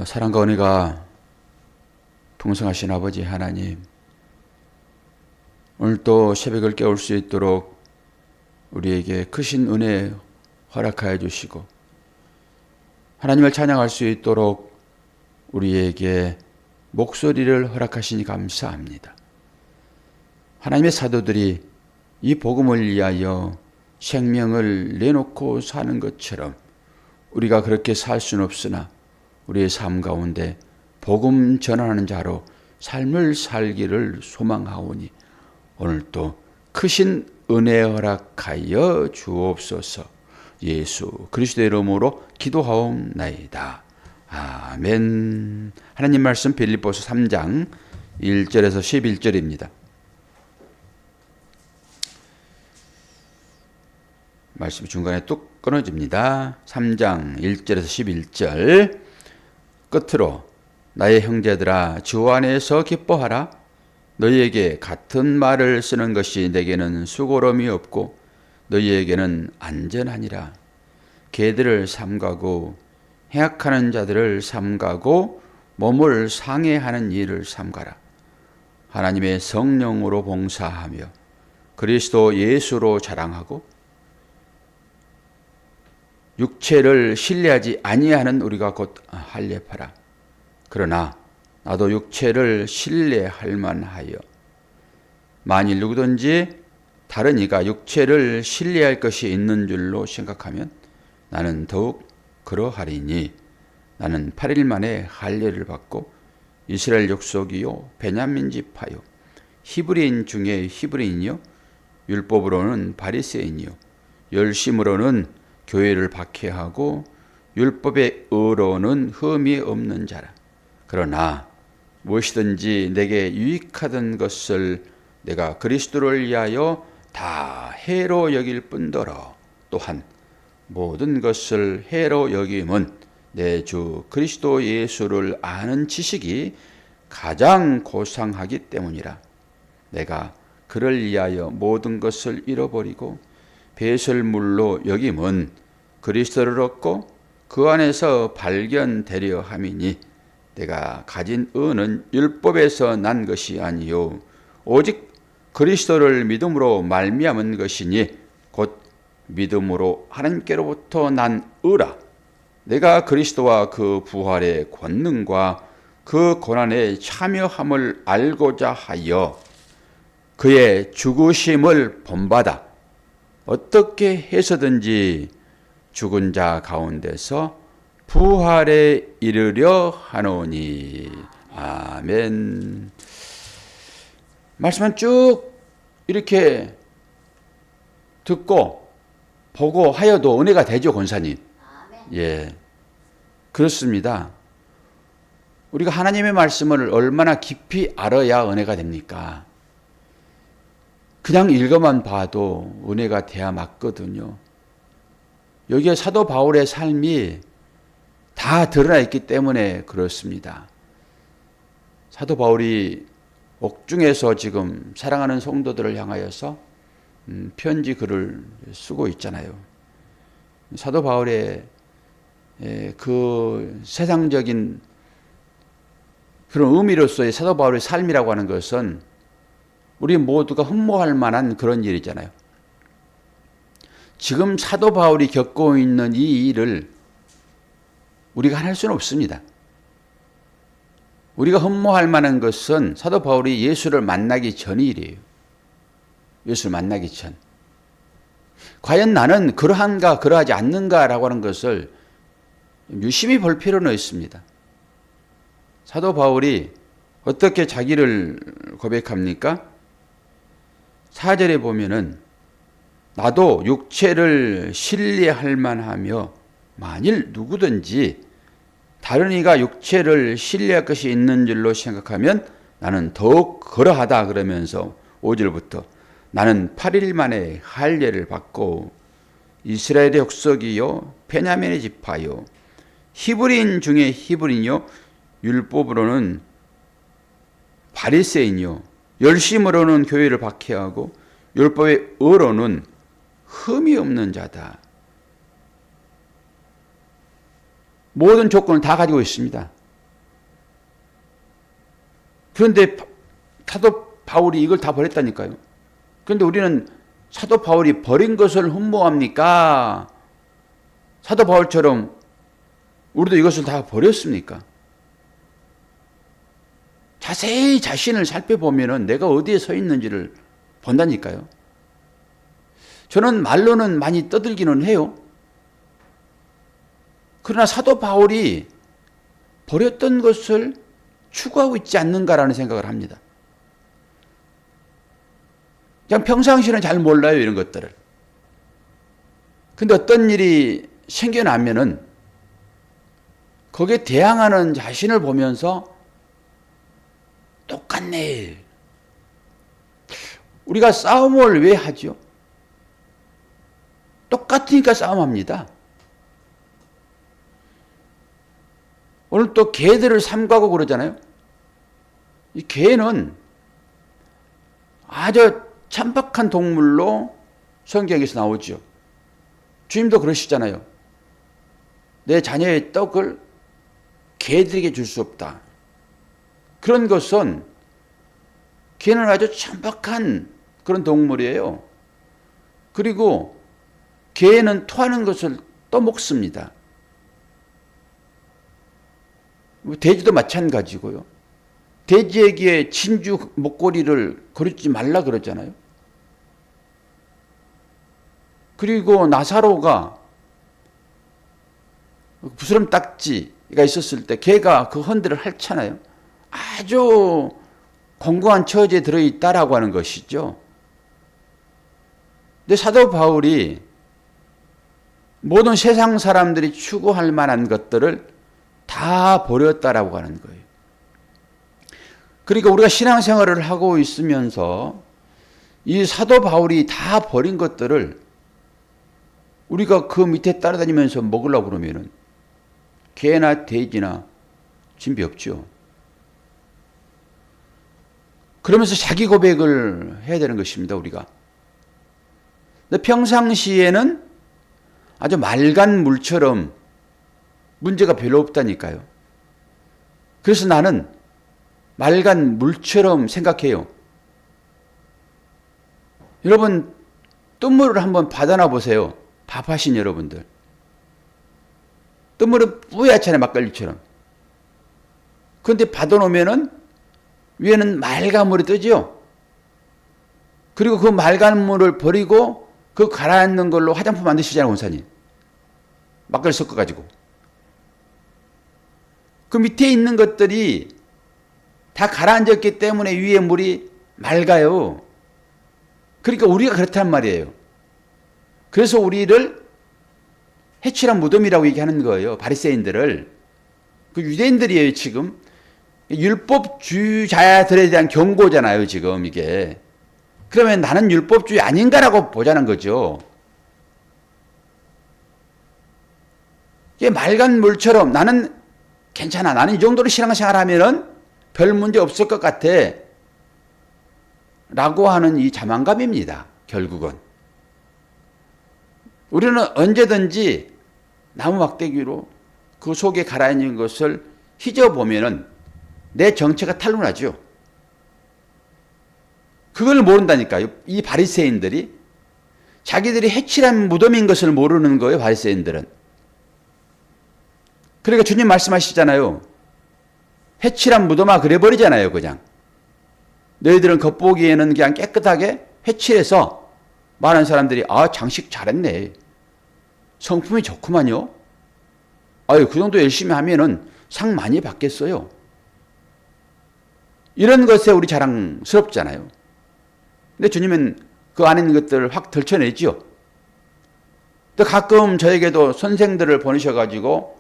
사랑과 은혜가 풍성하신 아버지 하나님, 오늘도 새벽을 깨울 수 있도록 우리에게 크신 은혜 허락하여 주시고, 하나님을 찬양할 수 있도록 우리에게 목소리를 허락하시니 감사합니다. 하나님의 사도들이 이 복음을 위하여 생명을 내놓고 사는 것처럼 우리가 그렇게 살 수는 없으나 우리의 삶 가운데 복음 전하는 자로 삶을 살기를 소망하오니 오늘도 크신 은혜 허락하여 주옵소서. 예수 그리스도의 이름으로 기도하옵나이다. 아멘. 하나님 말씀 빌립보서 3장 1절에서 11절입니다. 말씀이 중간에 뚝 끊어집니다. 3장 1절에서 11절 끝으로 나의 형제들아 주 안에서 기뻐하라. 너희에게 같은 말을 쓰는 것이 내게는 수고로움이 없고 너희에게는 안전하니라. 개들을 삼가고 해악하는 자들을 삼가고 몸을 상해하는 일을 삼가라. 하나님의 성령으로 봉사하며 그리스도 예수로 자랑하고 육체를 신뢰하지 아니하는 우리가 곧 할례파라. 그러나 나도 육체를 신뢰할 만하여 만일 누구든지 다른 이가 육체를 신뢰할 것이 있는 줄로 생각하면 나는 더욱 그러하리니 나는 8일 만에 할례를 받고 이스라엘 족속이요 베냐민 지파요 히브리인 중에 히브리인이요 율법으로는 바리새인이요 열심으로는 교회를 박해하고 율법의 의로는 흠이 없는 자라. 그러나 무엇이든지 내게 유익하던 것을 내가 그리스도를 위하여 다 해로 여길 뿐더러 또한 모든 것을 해로 여김은 내 주 그리스도 예수를 아는 지식이 가장 고상하기 때문이라. 내가 그를 위하여 모든 것을 잃어버리고 배설물로 여김은 그리스도를 얻고 그 안에서 발견되려 함이니 내가 가진 의는 율법에서 난 것이 아니요 오직 그리스도를 믿음으로 말미암은 것이니 곧 믿음으로 하나님께로부터 난 의라. 내가 그리스도와 그 부활의 권능과 그 고난에 참여함을 알고자 하여 그의 죽으심을 본받아 어떻게 해서든지 죽은 자 가운데서 부활에 이르려 하노니. 아멘. 말씀은 쭉 이렇게 듣고 보고 하여도 은혜가 되죠, 권사님? 예, 그렇습니다. 우리가 하나님의 말씀을 얼마나 깊이 알아야 은혜가 됩니까? 그냥 읽어만 봐도 은혜가 돼야 맞거든요. 여기에 사도 바울의 삶이 다 드러나 있기 때문에 그렇습니다. 사도 바울이 옥중에서 지금 사랑하는 성도들을 향하여서 편지 글을 쓰고 있잖아요. 사도 바울의 그 세상적인 그런 의미로서의 사도 바울의 삶이라고 하는 것은 우리 모두가 흠모할 만한 그런 일이잖아요. 지금 사도 바울이 겪고 있는 이 일을 우리가 할 수는 없습니다. 우리가 흠모할 만한 것은 사도 바울이 예수를 만나기 전 일이에요. 예수를 만나기 전. 과연 나는 그러한가 그러하지 않는가라고 하는 것을 유심히 볼 필요는 있습니다. 사도 바울이 어떻게 자기를 고백합니까? 4절에 보면은 나도 육체를 신뢰할 만하며 만일 누구든지 다른 이가 육체를 신뢰할 것이 있는 줄로 생각하면 나는 더욱 그러하다 그러면서 5절부터 나는 8일 만에 할례를 받고 이스라엘의 족속이요 베냐민의 지파요 히브리인 중에 히브리인요 율법으로는 바리새인요 열심으로는 교회를 박해하고 율법의 의로는 흠이 없는 자다. 모든 조건을 다 가지고 있습니다. 그런데 사도 바울이 이걸 다 버렸다니까요. 그런데 우리는 사도 바울이 버린 것을 흠모합니까? 사도 바울처럼 우리도 이것을 다 버렸습니까? 자세히 자신을 살펴보면 내가 어디에 서 있는지를 본다니까요. 저는 말로는 많이 떠들기는 해요. 그러나 사도 바울이 버렸던 것을 추구하고 있지 않는가라는 생각을 합니다. 그냥 평상시는 잘 몰라요, 이런 것들을. 근데 어떤 일이 생겨나면은 거기에 대항하는 자신을 보면서 똑같네. 우리가 싸움을 왜 하죠? 똑같으니까 싸움합니다. 오늘 또 개들을 삼가고 그러잖아요. 이 개는 아주 천박한 동물로 성경에서 나오죠. 주님도 그러시잖아요. 내 자녀의 떡을 개들에게 줄 수 없다. 그런 것은 개는 아주 천박한 그런 동물이에요. 그리고 개는 토하는 것을 또 먹습니다. 돼지도 마찬가지고요. 돼지에게 진주 목걸이를 거르지 말라 그러잖아요. 그리고 나사로가 부스럼 딱지가 있었을 때 개가 그 헌들을 핥잖아요. 아주 공고한 처지에 들어있다라고 하는 것이죠. 근데 사도 바울이 모든 세상 사람들이 추구할 만한 것들을 다 버렸다라고 하는 거예요. 그러니까 우리가 신앙생활을 하고 있으면서 이 사도 바울이 다 버린 것들을 우리가 그 밑에 따라다니면서 먹으려고 그러면은 개나 돼지나 진비 없죠. 그러면서 자기 고백을 해야 되는 것입니다, 우리가. 근데 평상시에는 아주 맑은 물처럼 문제가 별로 없다니까요. 그래서 나는 맑은 물처럼 생각해요. 여러분, 뜬물을 한번 받아놔 보세요. 밥하신 여러분들. 뜬물은 뿌옇잖아요, 막걸리처럼. 그런데 받아놓으면은 위에는 맑은 물이 뜨죠. 그리고 그 맑은 물을 버리고 그 가라앉는 걸로 화장품 만드시잖아요, 원사님. 막걸리 섞어가지고. 그 밑에 있는 것들이 다 가라앉았기 때문에 위에 물이 맑아요. 그러니까 우리가 그렇단 말이에요. 그래서 우리를 해칠한 무덤이라고 얘기하는 거예요. 바리새인들을. 그 유대인들이에요, 지금. 율법주의자들에 대한 경고잖아요, 지금 이게. 그러면 나는 율법주의 아닌가라고 보자는 거죠. 이게 맑은 물처럼 나는 괜찮아. 나는 이 정도로 신앙생활 하면은 별 문제 없을 것 같아. 라고 하는 이 자만감입니다, 결국은. 우리는 언제든지 나무 막대기로 그 속에 가라앉은 것을 휘저어보면은 내 정체가 탄로나죠. 그걸 모른다니까요. 이 바리새인들이 자기들이 해칠한 무덤인 것을 모르는 거예요, 바리새인들은. 그러니까 주님 말씀하시잖아요. 해칠한 무덤아 그래 버리잖아요, 그냥. 너희들은 겉보기에는 그냥 깨끗하게 해칠해서 많은 사람들이 장식 잘했네. 성품이 좋구만요. 그 정도 열심히 하면은 상 많이 받겠어요. 이런 것에 우리 자랑스럽잖아요. 근데 주님은 그 안에 있는 것들을 확 들춰내죠. 또 가끔 저에게도 선생들을 보내셔가지고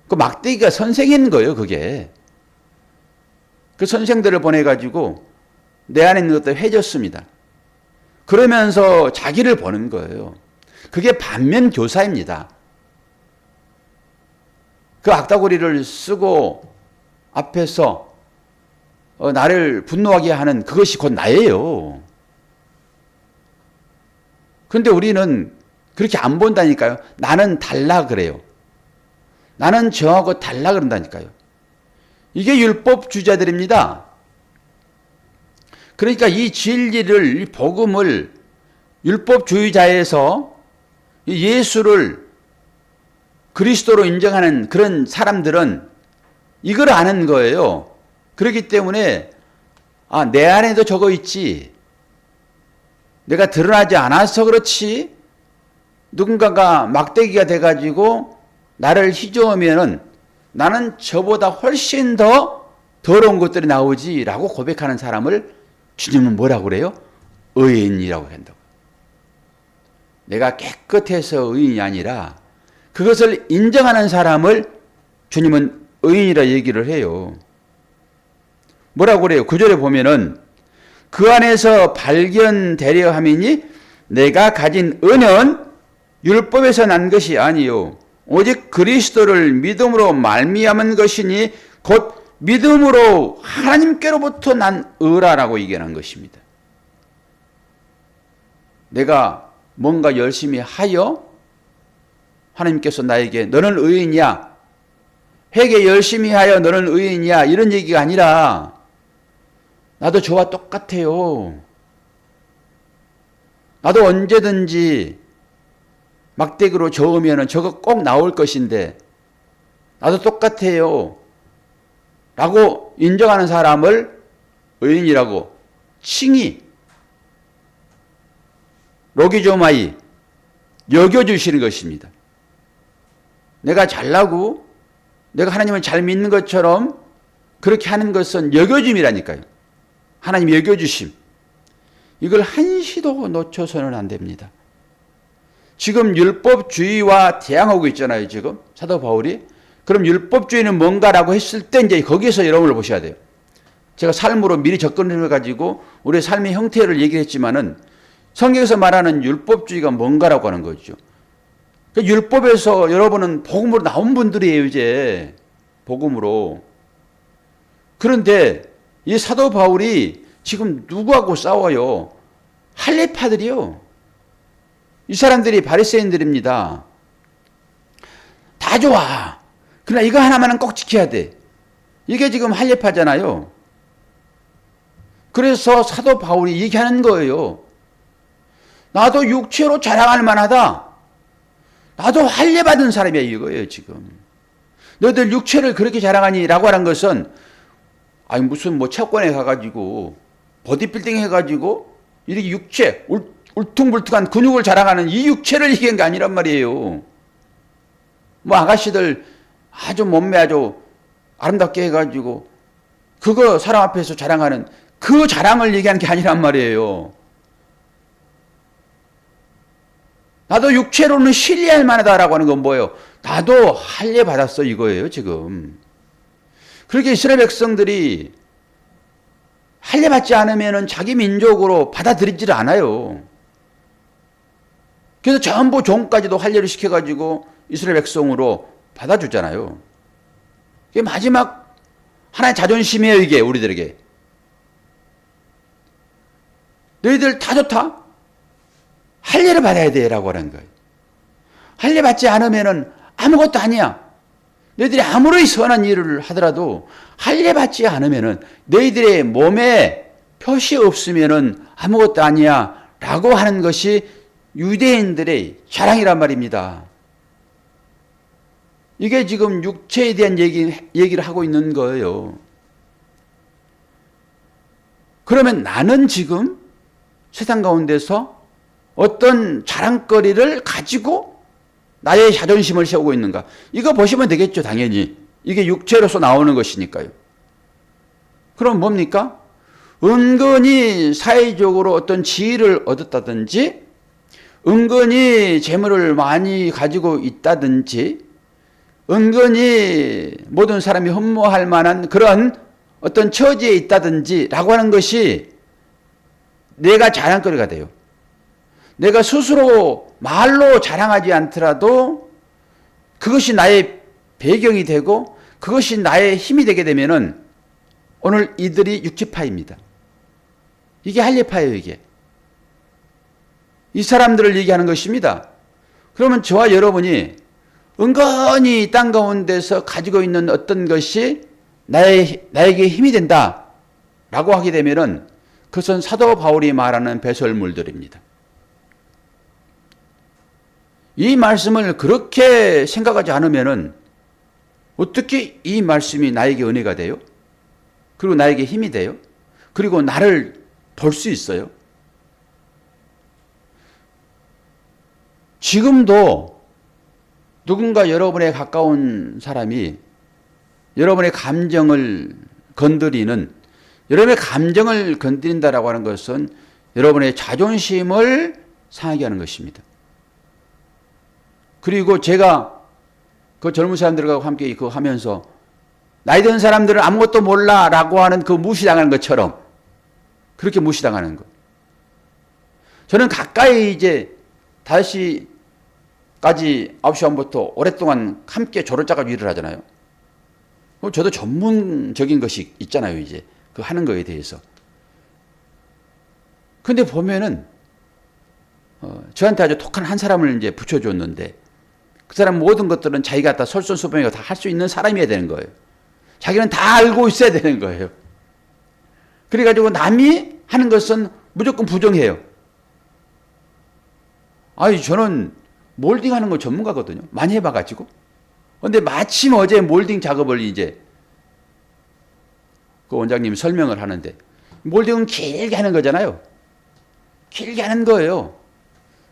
그 막대기가 선생인 거예요, 그게. 그 선생들을 보내가지고 내 안에 있는 것들 해줬습니다. 그러면서 자기를 보는 거예요. 그게 반면 교사입니다. 그 악다구리를 쓰고 앞에서 나를 분노하게 하는 그것이 곧 나예요. 그런데 우리는 그렇게 안 본다니까요. 나는 달라 그래요. 나는 저하고 달라 그런다니까요. 이게 율법주의자들입니다. 그러니까 이 진리를, 이 복음을 율법주의자에서 예수를 그리스도로 인정하는 그런 사람들은 이걸 아는 거예요. 그렇기 때문에 내 안에도 저거 있지. 내가 드러나지 않아서 그렇지. 누군가가 막대기가 돼가지고 나를 휘저으면은 나는 저보다 훨씬 더 더러운 것들이 나오지라고 고백하는 사람을 주님은 뭐라고 그래요? 의인이라고 한다고. 내가 깨끗해서 의인이 아니라 그것을 인정하는 사람을 주님은 의인이라 얘기를 해요. 뭐라고 그래요? 9절에 보면은 그 안에서 발견되려 함이니 내가 가진 은은 율법에서 난 것이 아니요 오직 그리스도를 믿음으로 말미암은 것이니 곧 믿음으로 하나님께로부터 난 의라라고 얘기하는 것입니다. 내가 뭔가 열심히 하여 하나님께서 나에게 너는 의인이야, 회개 열심히 하여 너는 의인이야, 이런 얘기가 아니라 나도 저와 똑같아요. 나도 언제든지 막대기로 저으면 저거 꼭 나올 것인데 나도 똑같아요 라고 인정하는 사람을 의인이라고 칭히 로기조마이 여겨주시는 것입니다. 내가 잘나고 내가 하나님을 잘 믿는 것처럼 그렇게 하는 것은 여겨줌이라니까요. 하나님 여겨주심. 이걸 한시도 놓쳐서는 안 됩니다. 지금 율법주의와 대항하고 있잖아요. 지금 사도 바울이. 그럼 율법주의는 뭔가라고 했을 때 이제 거기에서 여러분을 보셔야 돼요. 제가 삶으로 미리 접근을 해가지고 우리의 삶의 형태를 얘기했지만은 성경에서 말하는 율법주의가 뭔가라고 하는 거죠. 율법에서 여러분은 복음으로 나온 분들이에요. 이제 복음으로. 그런데 이 사도 바울이 지금 누구하고 싸워요? 할례파들이요. 이 사람들이 바리새인들입니다. 다 좋아. 그러나 이거 하나만은 꼭 지켜야 돼. 이게 지금 할례파잖아요. 그래서 사도 바울이 얘기하는 거예요. 나도 육체로 자랑할 만하다. 나도 할례 받은 사람이야 이거예요 지금. 너희들 육체를 그렇게 자랑하니? 라고 하는 것은 아니 무슨 뭐 체육관에 가가지고 보디빌딩 해가지고 이렇게 육체 울퉁불퉁한 근육을 자랑하는 이 육체를 얘기한 게 아니란 말이에요. 뭐 아가씨들 아주 몸매 아주 아름답게 해가지고 그거 사람 앞에서 자랑하는 그 자랑을 얘기하는 게 아니란 말이에요. 나도 육체로는 신뢰할 만하다라고 하는 건 뭐예요? 나도 할례 받았어 이거예요 지금. 그렇게 이스라엘 백성들이 할례 받지 않으면 자기 민족으로 받아들이지를 않아요. 그래서 전부 종까지도 할례를 시켜가지고 이스라엘 백성으로 받아주잖아요. 이게 마지막 하나의 자존심이에요 이게 우리들에게. 너희들 다 좋다? 할례를 받아야 돼 라고 하는 거예요. 할례 받지 않으면 아무것도 아니야. 너희들이 아무리 선한 일을 하더라도 할례 받지 않으면 너희들의 몸에 표시 없으면 아무것도 아니야 라고 하는 것이 유대인들의 자랑이란 말입니다. 이게 지금 육체에 대한 얘기를 하고 있는 거예요. 그러면 나는 지금 세상 가운데서 어떤 자랑거리를 가지고 나의 자존심을 세우고 있는가? 이거 보시면 되겠죠, 당연히. 이게 육체로서 나오는 것이니까요. 그럼 뭡니까? 은근히 사회적으로 어떤 지위를 얻었다든지, 은근히 재물을 많이 가지고 있다든지, 은근히 모든 사람이 흠모할 만한 그런 어떤 처지에 있다든지 라고 하는 것이 내가 자랑거리가 돼요. 내가 스스로 말로 자랑하지 않더라도 그것이 나의 배경이 되고 그것이 나의 힘이 되게 되면은 오늘 이들이 육지파입니다. 이게 할례파예요, 이게. 이 사람들을 얘기하는 것입니다. 그러면 저와 여러분이 은근히 땅 가운데서 가지고 있는 어떤 것이 나에게 힘이 된다 라고 하게 되면은 그것은 사도 바울이 말하는 배설물들입니다. 이 말씀을 그렇게 생각하지 않으면은 어떻게 이 말씀이 나에게 은혜가 돼요? 그리고 나에게 힘이 돼요? 그리고 나를 돌 수 있어요? 지금도 누군가 여러분의 가까운 사람이 여러분의 감정을 건드리는, 여러분의 감정을 건드린다라고 하는 것은 여러분의 자존심을 상하게 하는 것입니다. 그리고 제가 그 젊은 사람들과 함께 그거 하면서 나이 든 사람들은 아무것도 몰라라고 하는 그 무시당하는 것처럼 그렇게 무시당하는 것. 저는 가까이 이제 5시까지 9시 반부터 오랫동안 함께 조를 짜가지고 일을 하잖아요. 저도 전문적인 것이 있잖아요, 이제. 그 하는 거에 대해서. 근데 보면은, 저한테 아주 독한 한 사람을 이제 붙여줬는데, 그 사람 모든 것들은 자기가 다 솔선수범이고 다 할 수 있는 사람이어야 되는 거예요. 자기는 다 알고 있어야 되는 거예요. 그래가지고 남이 하는 것은 무조건 부정해요. 아니, 저는 몰딩 하는 거 전문가거든요. 많이 해봐가지고. 근데 마침 어제 몰딩 작업을 이제 그 원장님이 설명을 하는데, 몰딩은 길게 하는 거잖아요. 길게 하는 거예요.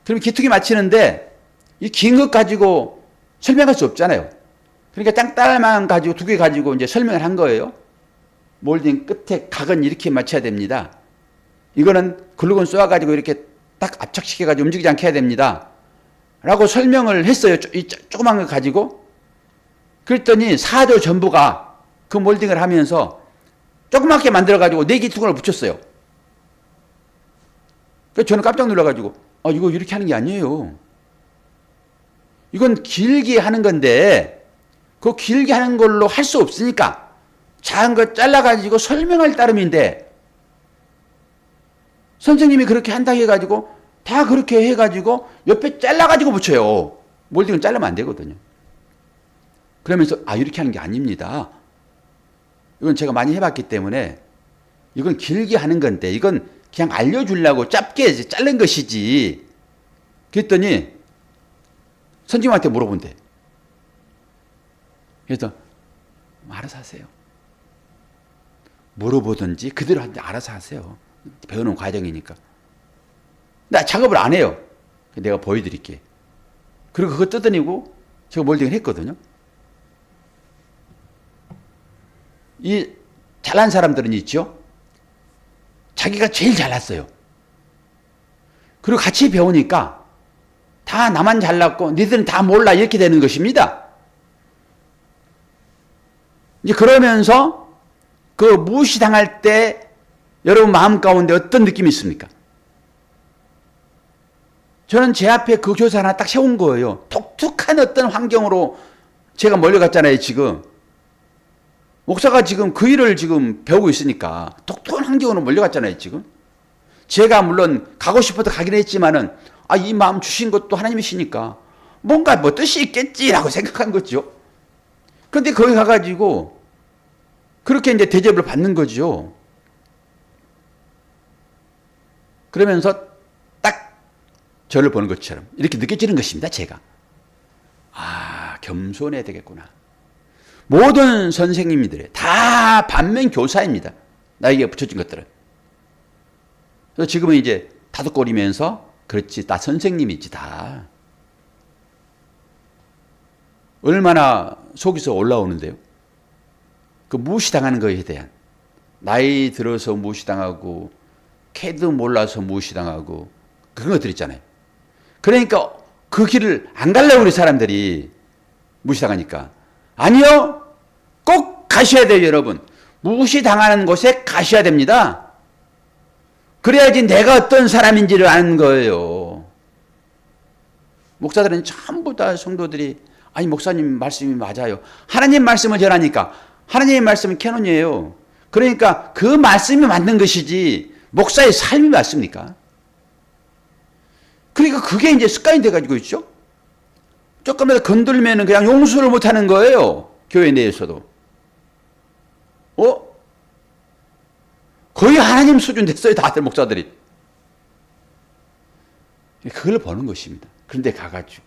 그럼 기투기 마치는데 이 긴 것 가지고 설명할 수 없잖아요. 그러니까 땅딸만 가지고 2개 가지고 이제 설명을 한 거예요. 몰딩 끝에 각은 이렇게 맞춰야 됩니다. 이거는 글루건 쏘아가지고 이렇게 딱 압착시켜가지고 움직이지 않게 해야 됩니다. 라고 설명을 했어요. 이 조그만 거 가지고. 그랬더니 4조 전부가 그 몰딩을 하면서 조그맣게 만들어가지고 4개 뚜껑을 붙였어요. 그래서 저는 깜짝 놀라가지고, 이거 이렇게 하는 게 아니에요. 이건 길게 하는 건데, 그 길게 하는 걸로 할 수 없으니까 작은 거 잘라가지고 설명할 따름인데, 선생님이 그렇게 한다고 해가지고 다 그렇게 해가지고 옆에 잘라가지고 붙여요. 몰딩은 자르면 안 되거든요. 그러면서 이렇게 하는 게 아닙니다. 이건 제가 많이 해봤기 때문에 이건 길게 하는 건데 이건 그냥 알려주려고 짧게 자른 것이지. 그랬더니 선생님한테 물어본대. 그래서 알아서 하세요. 물어보든지 그대로 알아서 하세요. 배우는 과정이니까. 나 작업을 안 해요. 내가 보여드릴게. 그리고 그거 뜯어내고 제가 몰딩을 했거든요. 이 잘난 사람들은 있죠. 자기가 제일 잘났어요. 그리고 같이 배우니까 다 나만 잘났고 니들은 다 몰라 이렇게 되는 것입니다. 이제 그러면서 그 무시당할 때 여러분 마음 가운데 어떤 느낌이 있습니까? 저는 제 앞에 그 교사 하나 딱 세운 거예요. 독특한 어떤 환경으로 제가 몰려갔잖아요, 지금. 목사가 지금 그 일을 지금 배우고 있으니까 독특한 환경으로 몰려갔잖아요, 지금. 제가 물론 가고 싶어서 가긴 했지만은, 이 마음 주신 것도 하나님이시니까 뭔가 뭐 뜻이 있겠지라고 생각한 거죠. 그런데 거기 가가지고 그렇게 이제 대접을 받는 거죠. 그러면서 딱 저를 보는 것처럼 이렇게 느껴지는 것입니다, 제가. 겸손해야 되겠구나. 모든 선생님들이 다 반면 교사입니다. 나에게 붙여진 것들은. 그래서 지금은 이제 다독거리면서 그렇지, 나 선생님이지 다. 얼마나 속에서 올라오는데요. 그 무시당하는 것에 대한, 나이 들어서 무시당하고 캐도 몰라서 무시당하고 그런 것들 있잖아요. 그러니까 그 길을 안 가려고 우리 사람들이 무시당하니까. 아니요. 꼭 가셔야 돼요, 여러분. 무시당하는 곳에 가셔야 됩니다. 그래야지 내가 어떤 사람인지를 아는 거예요. 목사들은 전부 다 성도들이 목사님 말씀이 맞아요. 하나님 말씀을 전하니까 하나님의 말씀은 캐논이에요. 그러니까 그 말씀이 맞는 것이지 목사의 삶이 맞습니까? 그러니까 그게 이제 습관이 돼가지고 있죠. 조금이라도 건들면 그냥 용서를 못하는 거예요. 교회 내에서도. 거의 하나님 수준 됐어요. 다들 목사들이. 그걸 보는 것입니다. 그런데 가가지고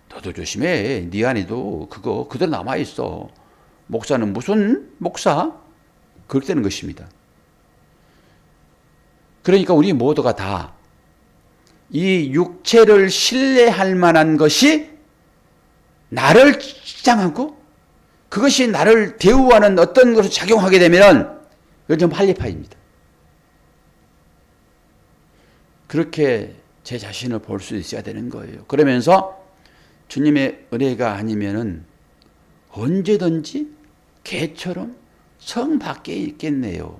너도 조심해. 네 안에도 그거 그대로 남아있어. 목사는 무슨 목사? 그렇게 되는 것입니다. 그러니까 우리 모두가 다 이 육체를 신뢰할 만한 것이 나를 치장하고 그것이 나를 대우하는 어떤 것을 작용하게 되면 그건 좀 할리파입니다. 그렇게 제 자신을 볼 수 있어야 되는 거예요. 그러면서 주님의 은혜가 아니면은 언제든지 개처럼 성 밖에 있겠네요.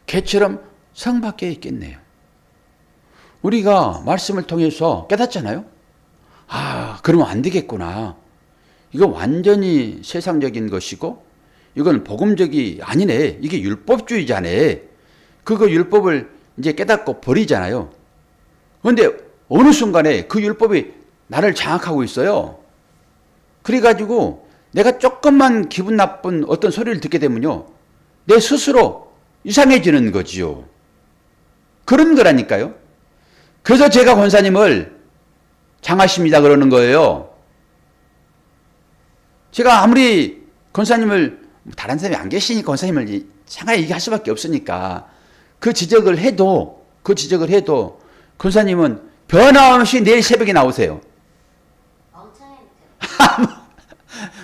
개처럼 성 밖에 있겠네요. 우리가 말씀을 통해서 깨닫잖아요. 아, 그러면 안 되겠구나. 이거 완전히 세상적인 것이고 이건 복음적이 아니네. 이게 율법주의자네. 그거 율법을 이제 깨닫고 버리잖아요. 그런데 어느 순간에 그 율법이 나를 장악하고 있어요. 그래가지고 내가 조금만 기분 나쁜 어떤 소리를 듣게 되면요. 내 스스로 이상해지는 거지요. 그런 거라니까요. 그래서 제가 권사님을 장하십니다 그러는 거예요. 제가 아무리 권사님을 다른 사람이 안 계시니까 권사님을 장하 얘기할 수밖에 없으니까 그 지적을 해도 권사님은 변함없이 내일 새벽에 나오세요.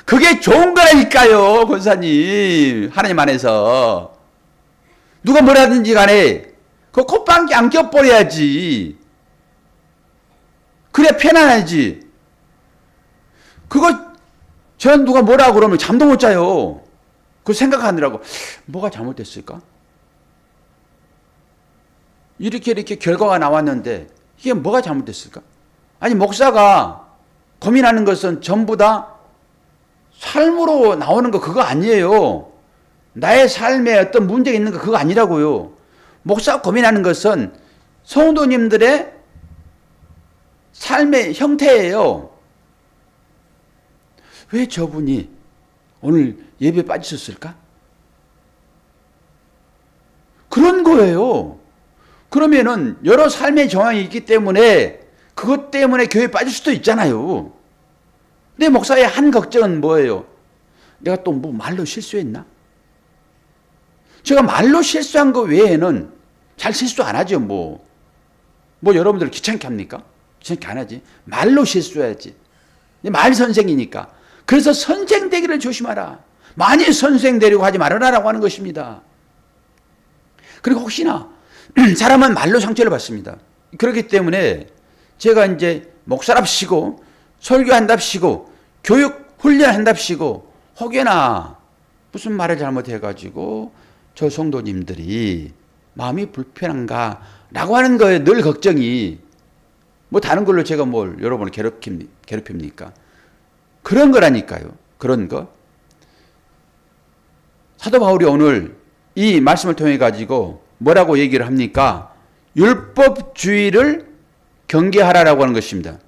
그게 좋은 거라니까요, 권사님. 하나님 안에서. 누가 뭐라든지 간에 그 콧방귀 안 껴버려야지. 그래 편안하지. 그거 전 누가 뭐라고 그러면 잠도 못 자요. 그 생각하느라고 뭐가 잘못됐을까? 이렇게 결과가 나왔는데 이게 뭐가 잘못됐을까? 아니 목사가 고민하는 것은 전부 다 삶으로 나오는 거 그거 아니에요. 나의 삶에 어떤 문제가 있는 거 그거 아니라고요. 목사가 고민하는 것은 성도님들의 삶의 형태예요. 왜 저분이 오늘 예배에 빠지셨을까? 그런 거예요. 그러면은 여러 삶의 정황이 있기 때문에 그것 때문에 교회에 빠질 수도 있잖아요. 내 목사의 한 걱정은 뭐예요? 내가 또 뭐 말로 실수했나? 제가 말로 실수한 거 외에는 잘 실수 안 하죠. 뭐 여러분들 귀찮게 합니까? 귀찮게 안 하지. 말로 실수해야지. 말 선생이니까. 그래서 선생 되기를 조심하라. 많이 선생 되려고 하지 말아라라고 하는 것입니다. 그리고 혹시나 사람은 말로 상처를 받습니다. 그렇기 때문에 제가 이제 목사랍시고 설교한답시고 교육 훈련한답시고 혹여나 무슨 말을 잘못해가지고 저 성도님들이 마음이 불편한가 라고 하는 거에 늘 걱정이 뭐 다른 걸로 제가 뭘 여러분을 괴롭힙니까? 그런 거라니까요. 그런 거. 사도 바울이 오늘 이 말씀을 통해 가지고 뭐라고 얘기를 합니까? 율법주의를 경계하라라고 하는 것입니다.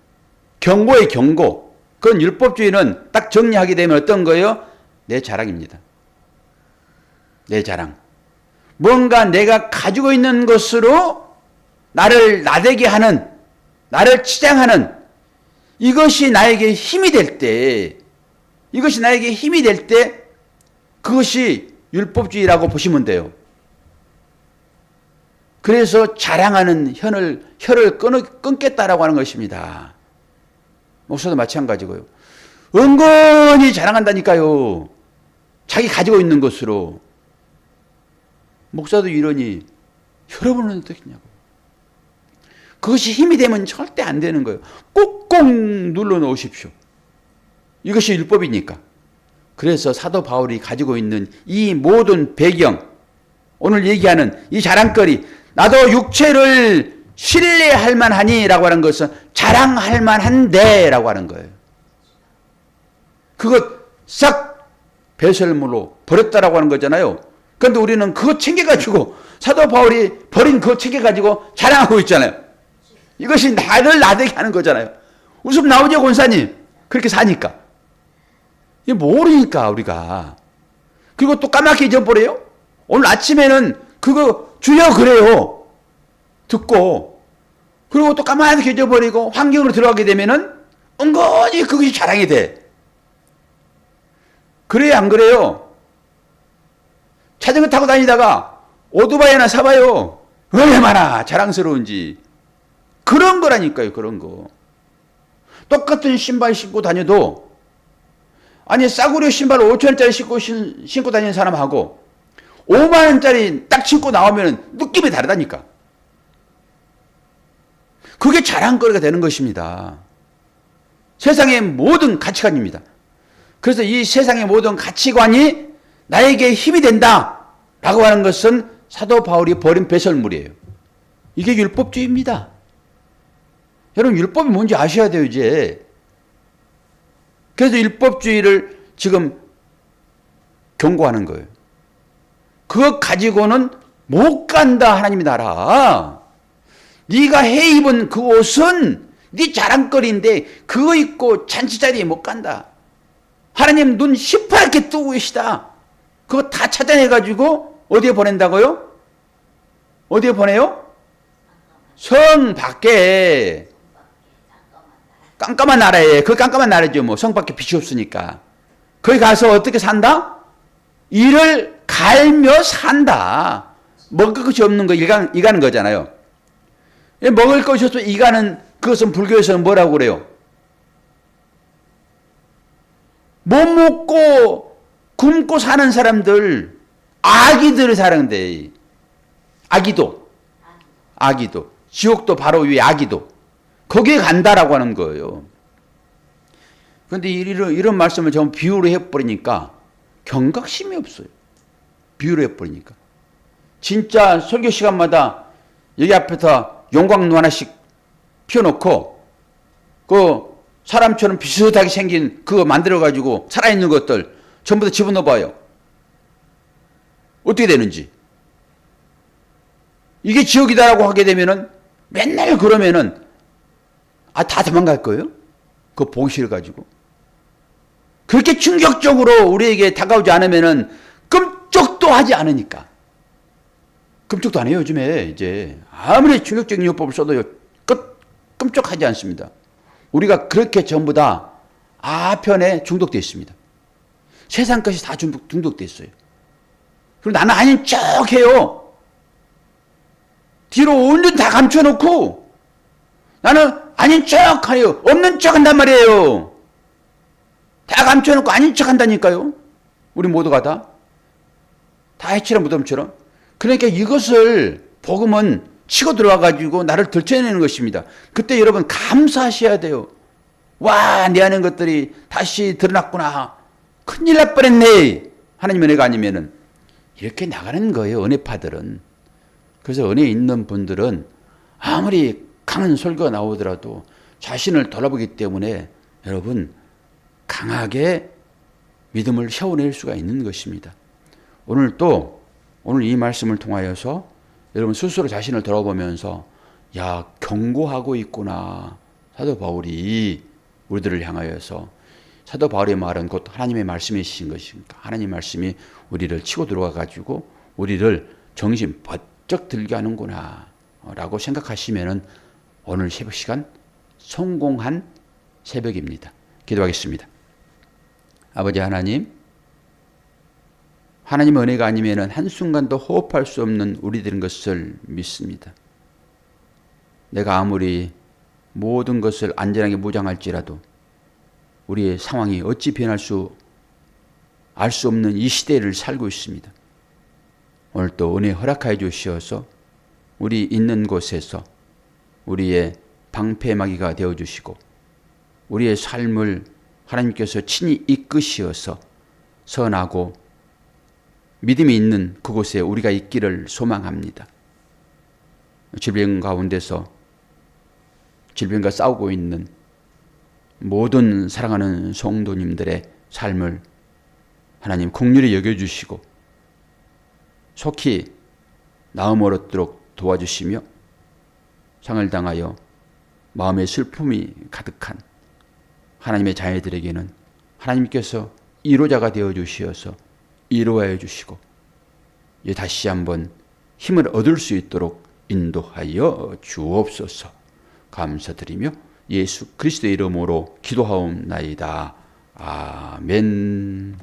경고의 경고. 그건 율법주의는 딱 정리하게 되면 어떤 거예요? 내 자랑입니다. 내 자랑. 뭔가 내가 가지고 있는 것으로 나를 나대게 하는, 나를 치장하는 이것이 나에게 힘이 될 때, 그것이 율법주의라고 보시면 돼요. 그래서 자랑하는 혀를 끊겠다라고 하는 것입니다. 목사도 마찬가지고요. 은근히 자랑한다니까요. 자기 가지고 있는 것으로. 목사도 이러니 여러분은 어떻겠냐고. 그것이 힘이 되면 절대 안 되는 거예요. 꾹꾹 눌러 놓으십시오. 이것이 율법이니까. 그래서 사도 바울이 가지고 있는 이 모든 배경, 오늘 얘기하는 이 자랑거리, 나도 육체를 신뢰할 만하니 라고 하는 것은 자랑할 만한데 라고 하는 거예요. 그것 싹 배설물로 버렸다라고 하는 거잖아요. 그런데 우리는 그거 챙겨가지고 사도 바울이 버린 그거 챙겨가지고 자랑하고 있잖아요. 이것이 나를 나대게 하는 거잖아요. 웃음 나오죠, 권사님? 그렇게 사니까. 이게 모르니까 우리가. 그리고 또 까맣게 잊어버려요. 오늘 아침에는 그거 주여 그래요. 듣고 그리고 또 까맣게 잊어버리고 환경으로 들어가게 되면은 은근히 그것이 자랑이 돼. 그래요 안 그래요? 자전거 타고 다니다가 오토바이 하나 사봐요. 얼마나 자랑스러운지. 그런 거라니까요. 그런 거. 똑같은 신발 신고 다녀도 아니 싸구려 신발 5천원짜리 신고 다니는 사람하고 5만원짜리 딱 신고 나오면 느낌이 다르다니까. 그게 자랑거리가 되는 것입니다. 세상의 모든 가치관입니다. 그래서 이 세상의 모든 가치관이 나에게 힘이 된다 라고 하는 것은 사도 바울이 버린 배설물이에요. 이게 율법주의입니다. 여러분 율법이 뭔지 아셔야 돼요 이제. 그래서 율법주의를 지금 경고하는 거예요. 그거 가지고는 못 간다 하나님의 나라. 네가 해 입은 그 옷은 네 자랑거리인데 그거 입고 잔치 자리에 못 간다. 하나님 눈 시퍼렇게 뜨고 계시다. 그거 다 찾아내가지고 어디에 보낸다고요? 어디에 보내요? 성 밖에. 깜깜한 나라에. 그 깜깜한 나라죠. 뭐 성 밖에 빛이 없으니까. 거기 가서 어떻게 산다? 이를 갈며 산다. 먹을 것이 없는 거 이가는 거잖아요. 먹을 것이 없어 이가는 그것은 불교에서는 뭐라고 그래요? 못 먹고 굶고 사는 사람들, 아기들을 사는데, 아기도, 지옥도 바로 위에 아기도, 거기에 간다라고 하는 거예요. 그런데 이런 말씀을 전부 비유로 해버리니까 경각심이 없어요. 비유로 해버리니까. 진짜 설교 시간마다 여기 앞에서 용광로 하나씩 피워놓고 그 사람처럼 비슷하게 생긴 그거 만들어가지고 살아있는 것들 전부 다 집어넣어봐요. 어떻게 되는지. 이게 지옥이다라고 하게 되면은 맨날 그러면은 다 도망갈 거예요? 그거 보기 싫어가지고. 그렇게 충격적으로 우리에게 다가오지 않으면은 끔찍도 하지 않으니까. 끔찍도 안 해요, 요즘에 이제. 아무리 충격적인 요법을 써도 끔찍하지 않습니다. 우리가 그렇게 전부 다 아편에 중독되어 있습니다. 세상 것이 다 중독되어 있어요. 그리고 나는 아닌 척 해요. 뒤로 온전 다 감춰놓고 나는 아닌 척 해요. 없는 척 한단 말이에요. 다 감춰놓고 아닌 척 한다니까요. 우리 모두가 다 해치는 무덤처럼. 그러니까 이것을 복음은 치고 들어와가지고 나를 들춰내는 것입니다. 그때 여러분 감사하셔야 돼요. 와, 내 안에 것들이 다시 드러났구나. 큰일 날 뻔했네. 하나님의 은혜가 아니면은. 이렇게 나가는 거예요, 은혜파들은. 그래서 은혜 있는 분들은 아무리 강한 설교가 나오더라도 자신을 돌아보기 때문에 여러분 강하게 믿음을 세워낼 수가 있는 것입니다. 오늘 이 말씀을 통하여서 여러분 스스로 자신을 돌아보면서 야, 경고하고 있구나. 사도 바울이 우리들을 향하여서. 사도 바울의 말은 곧 하나님의 말씀이신 것이니까 하나님의 말씀이 우리를 치고 들어와 가지고 우리를 정신 번쩍 들게 하는구나 라고 생각하시면은 오늘 새벽 시간 성공한 새벽입니다. 기도하겠습니다. 아버지 하나님, 하나님의 은혜가 아니면 한순간도 호흡할 수 없는 우리들인 것을 믿습니다. 내가 아무리 모든 것을 안전하게 무장할지라도 우리의 상황이 어찌 변할 알 수 없는 이 시대를 살고 있습니다. 오늘 또 은혜 허락하여 주시어서 우리 있는 곳에서 우리의 방패막이가 되어주시고 우리의 삶을 하나님께서 친히 이끄시어서 선하고 믿음이 있는 그곳에 우리가 있기를 소망합니다. 질병 가운데서 질병과 싸우고 있는 모든 사랑하는 성도님들의 삶을 하나님 긍휼히 여겨주시고 속히 나음 얻도록 도와주시며 상을 당하여 마음의 슬픔이 가득한 하나님의 자녀들에게는 하나님께서 위로자가 되어주시어서 이루어해 주시고 다시 한번 힘을 얻을 수 있도록 인도하여 주옵소서. 감사드리며 예수 그리스도의 이름으로 기도하옵나이다. 아멘.